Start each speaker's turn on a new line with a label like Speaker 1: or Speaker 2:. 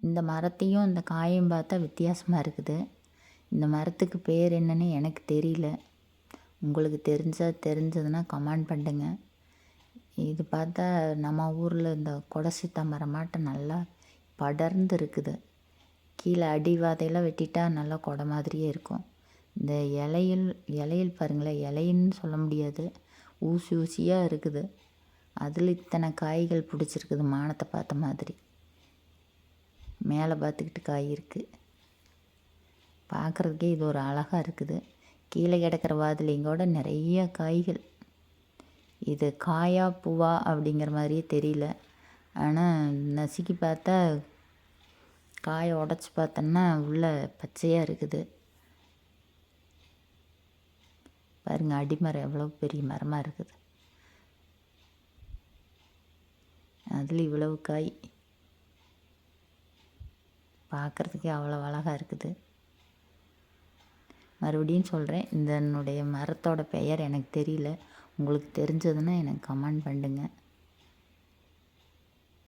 Speaker 1: இந்த மரத்தையும் இந்த காயையும் பார்த்தா வித்தியாசமாக இருக்குது. இந்த மரத்துக்கு பேர் என்னன்னு எனக்கு தெரியல. உங்களுக்கு தெரிஞ்சதுன்னா கமெண்ட் பண்ணுங்க. இது பார்த்தா நம்ம ஊரில் இந்த கொடசித்தா மரமாட்டம் நல்லா படர்ந்து இருக்குது. கீழே அடிவாதையெல்லாம் வெட்டிட்டா நல்லா கொடை மாதிரியே இருக்கும். இந்த இலையில் பாருங்களேன், இலைன்னு சொல்ல முடியாது, ஊசி ஊசியாக இருக்குது. அதில் இத்தனை காய்கள் பிடிச்சிருக்குது, மானத்தை பார்த்த மாதிரி. மேலே பார்த்துக்கிட்டு காய் இருக்குது. பார்க்குறதுக்கே இது ஒரு அழகாக இருக்குது. கீழே கிடக்கிற வாதிலையும் கூட நிறைய காய்கள். இது காயா பூவா அப்படிங்கிற மாதிரியே தெரியல. ஆனால் நசுக்கி பார்த்தா காயை உடச்சி பார்த்தோன்னா உள்ள பச்சையாக இருக்குது. பாருங்கள், அடிமரம் எவ்வளோ பெரிய மரமாக இருக்குது. அதில் இவ்வளவு காய் பார்க்குறதுக்கே அவ்வளோ அழகாக இருக்குது. மறுபடியும் சொல்கிறேன், என்னுடைய மரத்தோட பெயர் எனக்கு தெரியல. உங்களுக்கு தெரிஞ்சதுன்னா எனக்கு கமெண்ட் பண்ணுங்கள்.